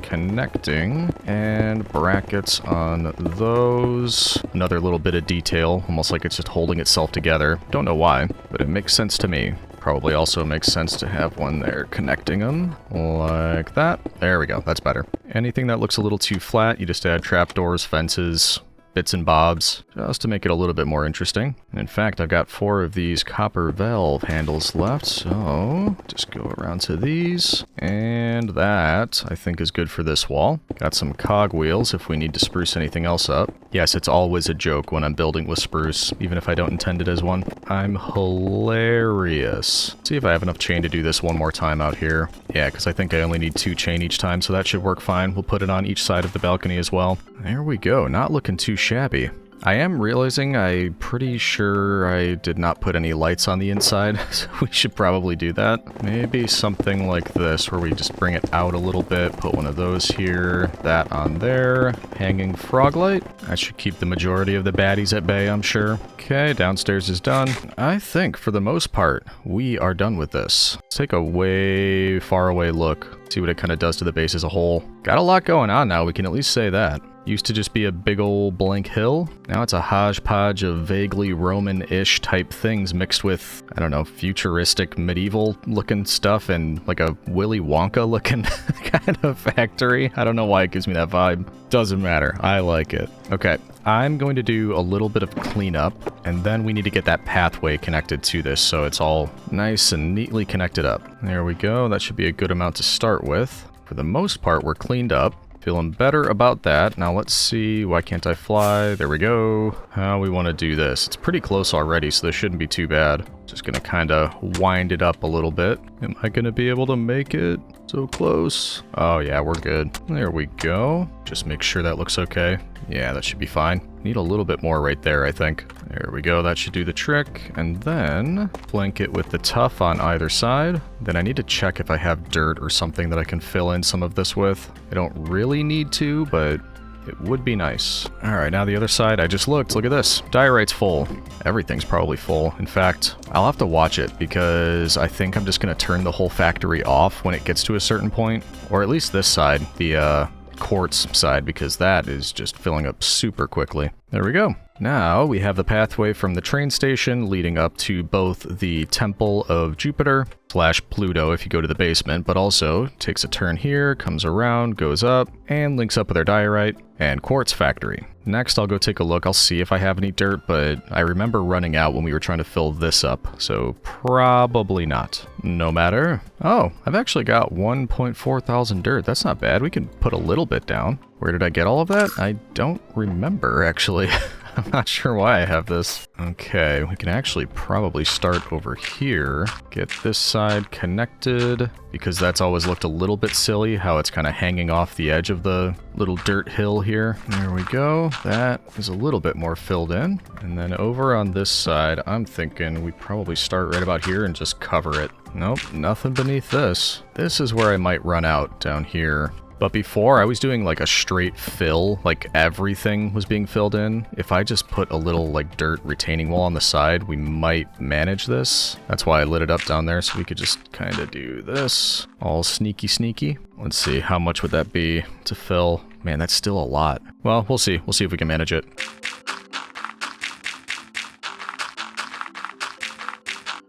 connecting and brackets on those. Another little bit of detail, almost like it's just holding itself together. Don't know why, but it makes sense to me. Probably also makes sense to have one there connecting them like that. There we go, that's better. Anything that looks a little too flat, you just add trapdoors, fences, bits and bobs, just to make it a little bit more interesting. And in fact, I've got 4 of these copper valve handles left, so just go around to these. And that, I think, is good for this wall. Got some cogwheels if we need to spruce anything else up. Yes, it's always a joke when I'm building with spruce, even if I don't intend it as one. I'm hilarious. See if I have enough chain to do this one more time out here. Yeah, because I think I only need 2 chain each time, so that should work fine. We'll put it on each side of the balcony as well. There we go, not looking too shabby. I am realizing I'm pretty sure I did not put any lights on the inside, so we should probably do that. Maybe something like this, where we just bring it out a little bit, put one of those here, that on there, hanging frog light. That should keep the majority of the baddies at bay, I'm sure. Okay, downstairs is done. I think, for the most part, we are done with this. Let's take a way far away look, see what it kind of does to the base as a whole. Got a lot going on now, we can at least say that. Used to just be a big old blank hill. Now it's a hodgepodge of vaguely Roman-ish type things mixed with, I don't know, futuristic medieval looking stuff and like a Willy Wonka looking kind of factory. I don't know why it gives me that vibe. Doesn't matter. I like it. Okay, I'm going to do a little bit of cleanup and then we need to get that pathway connected to this so it's all nice and neatly connected up. There we go. That should be a good amount to start with. For the most part, we're cleaned up. Feeling better about that. Now let's see, why can't I fly? There we go. How we want to do this. It's pretty close already, so this shouldn't be too bad. Just gonna kind of wind it up a little bit. Am I gonna be able to make it? So close. Oh yeah, we're good. There we go. Just make sure that looks okay. Yeah, that should be fine. Need a little bit more right there, I think. There we go, that should do the trick. And then flank it with the tuff on either side. Then I need to check if I have dirt or something that I can fill in some of this with. I don't really need to, but it would be nice. Alright, now the other side, I just looked. Look at this. Diorite's full. Everything's probably full. In fact, I'll have to watch it because I think I'm just going to turn the whole factory off when it gets to a certain point. Or at least this side, the Quartz side, because that is just filling up super quickly. There we go. Now we have the pathway from the train station leading up to both the Temple of Jupiter / Pluto if you go to the basement, but also takes a turn here, comes around, goes up, and links up with our Diorite and Quartz factory. Next, I'll go take a look. I'll see if I have any dirt, but I remember running out when we were trying to fill this up, so probably not. No matter. Oh, I've actually got 1.4 thousand dirt. That's not bad. We can put a little bit down. Where did I get all of that? I don't remember, actually. I'm not sure why I have this. Okay, we can actually probably start over here. Get this side connected, because that's always looked a little bit silly, how it's kind of hanging off the edge of the little dirt hill here. There we go. That is a little bit more filled in. And then over on this side, I'm thinking we probably start right about here and just cover it. Nope, nothing beneath this. This is where I might run out down here. But before, I was doing like a straight fill, like everything was being filled in. If I just put a little like dirt retaining wall on the side, we might manage this. That's why I lit it up down there, so we could just kind of do this. All sneaky sneaky. Let's see, how much would that be to fill? Man, that's still a lot. Well, we'll see. We'll see if we can manage it.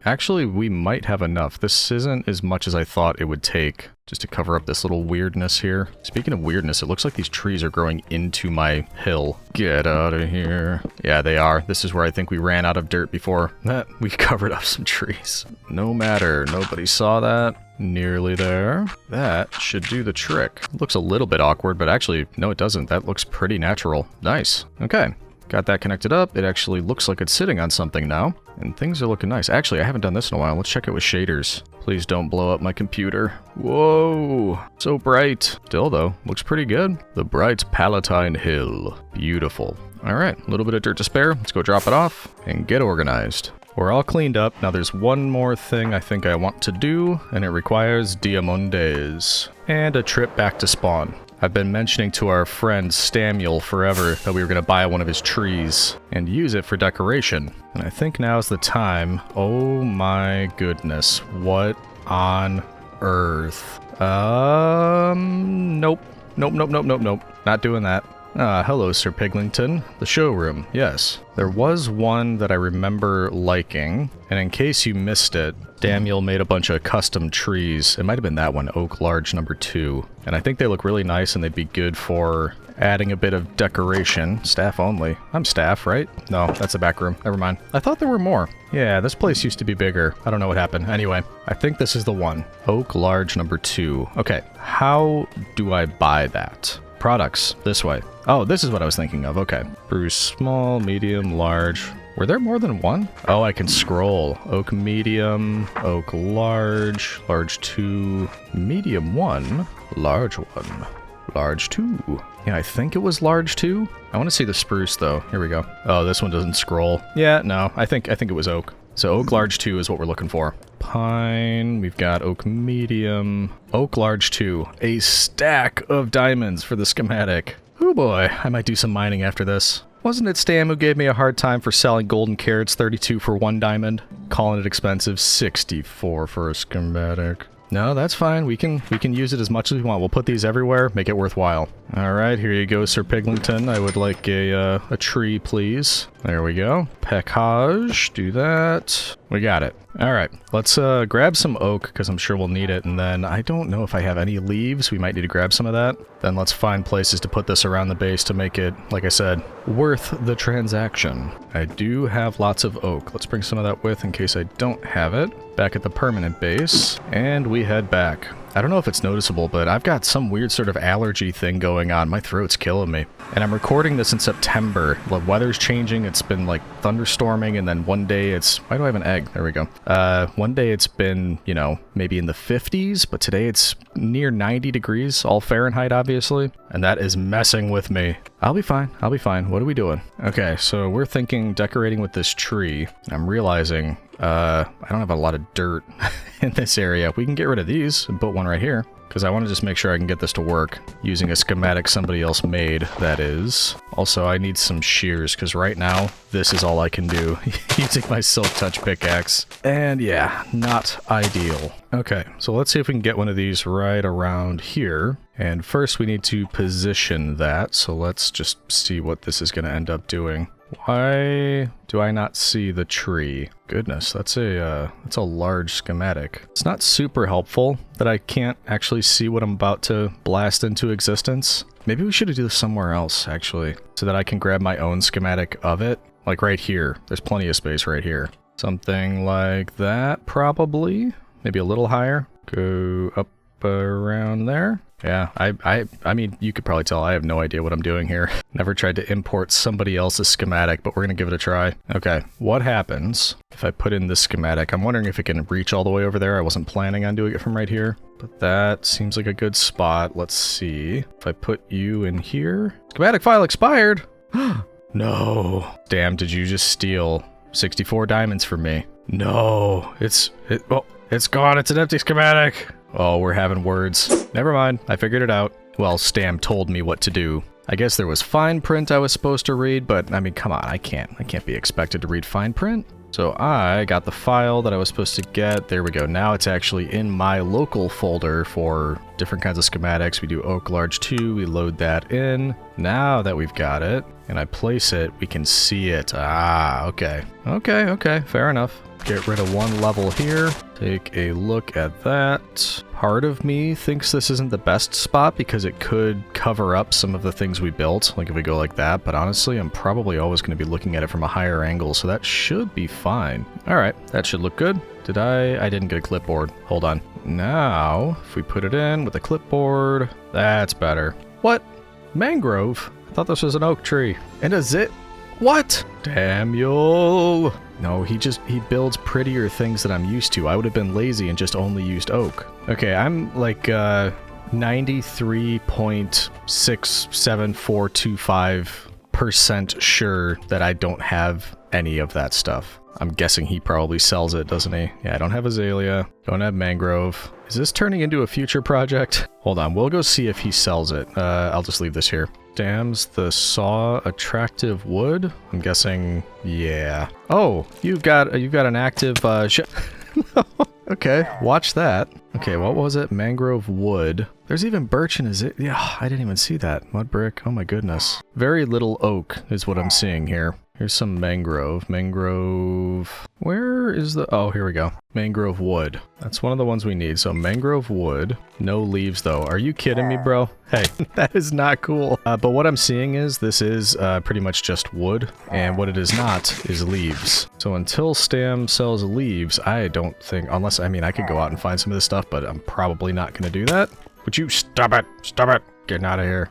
Actually, we might have enough. This isn't as much as I thought it would take just to cover up this little weirdness here. Speaking of weirdness, it looks like these trees are growing into my hill. Get out of here. Yeah, they are. This is where I think we ran out of dirt before. We covered up some trees. No matter. Nobody saw that. Nearly there. That should do the trick. Looks a little bit awkward, but actually, no, it doesn't. That looks pretty natural. Nice. Okay. Got that connected up. It actually looks like it's sitting on something now. And things are looking nice. Actually, I haven't done this in a while. Let's check it with shaders. Please don't blow up my computer. Whoa! So bright. Still, though, looks pretty good. The bright Palatine Hill. Beautiful. Alright, a little bit of dirt to spare. Let's go drop it off and get organized. We're all cleaned up. Now there's one more thing I think I want to do, and it requires diamondes. And a trip back to spawn. I've been mentioning to our friend Stamuel forever that we were going to buy one of his trees and use it for decoration. And I think now's the time. Oh my goodness. What on earth? Nope. Nope. Not doing that. Hello, Sir Piglington. The showroom, yes. There was one that I remember liking, and in case you missed it, Daniel made a bunch of custom trees. It might have been that one, Oak Large number 2. And I think they look really nice, and they'd be good for adding a bit of decoration. Staff only. I'm staff, right? No, that's the back room. Never mind. I thought there were more. Yeah, this place used to be bigger. I don't know what happened. Anyway, I think this is the one. Oak Large number 2. Okay, how do I buy that? Products, this way. Oh, this is what I was thinking of, okay. Spruce small, medium, large. Were there more than one? Oh, I can scroll. Oak medium, oak large, large 2, medium 1, large 1, large 2. Yeah, I think it was large 2. I want to see the spruce though. Here we go. Oh, this one doesn't scroll. Yeah, no, I think it was oak. So oak large 2 is what we're looking for. Pine, we've got oak medium, oak large 2. A stack of diamonds for the schematic. Oh boy, I might do some mining after this. Wasn't it Stam who gave me a hard time for selling golden carrots 32 for 1 diamond? Calling it expensive, 64 for a schematic. No, that's fine. We can use it as much as we want. We'll put these everywhere, make it worthwhile. Alright, here you go, Sir Piglington. I would like a tree, please. There we go. Package, do that. We got it. Alright, let's grab some oak, because I'm sure we'll need it, and then I don't know if I have any leaves. We might need to grab some of that. Then let's find places to put this around the base to make it, like I said, worth the transaction. I do have lots of oak. Let's bring some of that with in case I don't have it. Back at the permanent base, and we head back. I don't know if it's noticeable, but I've got some weird sort of allergy thing going on. My throat's killing me. And I'm recording this in September. The weather's changing. It's been like thunderstorming, and then one day it's... Why do I have an egg? There we go. One day it's been, you know, maybe in the 50s, but today it's near 90 degrees, all Fahrenheit, obviously. And that is messing with me. I'll be fine. I'll be fine. What are we doing? Okay, so we're thinking decorating with this tree. I'm realizing I don't have a lot of dirt in this area. We can get rid of these and put one right here, because I want to just make sure I can get this to work using a schematic somebody else made, that is. Also, I need some shears, because right now, this is all I can do using my Silk Touch pickaxe. And yeah, not ideal. Okay, so let's see if we can get one of these right around here. And first we need to position that, so let's just see what this is going to end up doing. Why do I not see the tree? Goodness, that's a large schematic. It's not super helpful that I can't actually see what I'm about to blast into existence. Maybe we should do this somewhere else, actually, so that I can grab my own schematic of it. Like right here. There's plenty of space right here. Something like that, probably. Maybe a little higher. Go up around there. Yeah, I mean, you could probably tell I have no idea what I'm doing here. Never tried to import somebody else's schematic, but we're gonna give it a try. Okay, what happens if I put in this schematic? I'm wondering if it can reach all the way over there. I wasn't planning on doing it from right here, but that seems like a good spot. Let's see. If I put you in here... Schematic file expired! No. Damn, did you just steal 64 diamonds from me? No, it's gone. It's an empty schematic. Oh, we're having words. Never mind, I figured it out. Well, Stam told me what to do. I guess there was fine print I was supposed to read, but I mean, come on, I can't be expected to read fine print. So I got the file that I was supposed to get. There we go. Now it's actually in my local folder for different kinds of schematics. We do oak large 2, we load that in. Now that we've got it, and I place it, we can see it. Ah, okay. Okay, fair enough. Get rid of one level here. Take a look at that. Part of me thinks this isn't the best spot because it could cover up some of the things we built, like if we go like that, but honestly, I'm probably always going to be looking at it from a higher angle, so that should be fine. Alright, that should look good. Did I didn't get a clipboard. Hold on. Now, if we put it in with a clipboard, that's better. What? Mangrove? I thought this was an oak tree. And a zit? What? Daniel! No, he builds prettier things that I'm used to. I would have been lazy and just only used oak. Okay, I'm like 93.67425% sure that I don't have any of that stuff. I'm guessing he probably sells it, doesn't he? Yeah, I don't have azalea. Don't have mangrove. Is this turning into a future project? Hold on, we'll go see if he sells it. I'll just leave this here. Dams the saw attractive wood? I'm guessing, yeah. Oh, you've got an active no. Okay, watch that. Okay, what was it? Mangrove wood. There's even birch in his... Yeah, I didn't even see that. Mud brick. Oh my goodness. Very little oak is what I'm seeing here. Here's some mangrove. Mangrove... Where is the... Oh, here we go. Mangrove wood. That's one of the ones we need. So mangrove wood. No leaves, though. Are you kidding me, bro? Hey, that is not cool. But what I'm seeing is this is pretty much just wood. And what it is not is leaves. So until Stam sells leaves, I don't think... Unless, I mean, I could go out and find some of this stuff, but I'm probably not going to do that. Would you stop it? Stop it. Getting out of here.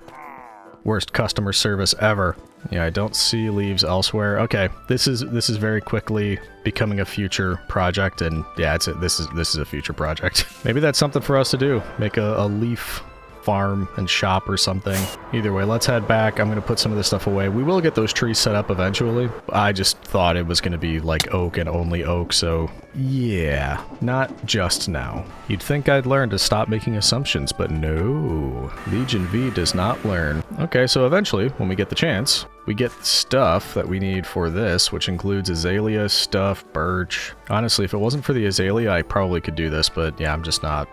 Worst customer service ever. Yeah, I don't see leaves elsewhere. Okay, this is very quickly becoming a future project, and yeah, this is a future project. Maybe that's something for us to do. Make a leaf farm and shop or something. Either way, let's head back. I'm gonna put some of this stuff away. We will get those trees set up eventually. I just thought it was gonna be like oak and only oak, so yeah, not just now. You'd think I'd learn to stop making assumptions, but no. LegionVee does not learn. Okay, so eventually, when we get the chance, we get stuff that we need for this, which includes azalea, stuff, birch. Honestly, if it wasn't for the azalea, I probably could do this, but yeah, I'm just not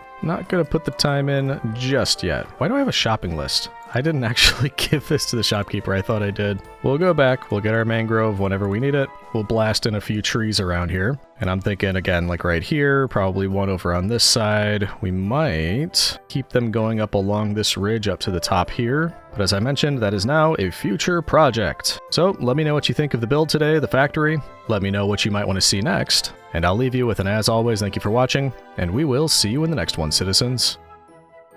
gonna put the time in just yet. Why do I have a shopping list? I didn't actually give this to the shopkeeper. I thought I did. We'll go back. We'll get our mangrove whenever we need it. We'll blast in a few trees around here. And I'm thinking, again, like right here, probably one over on this side. We might keep them going up along this ridge up to the top here. But as I mentioned, that is now a future project. So let me know what you think of the build today, the factory. Let me know what you might want to see next. And I'll leave you with an as always, thank you for watching, and we will see you in the next one, citizens.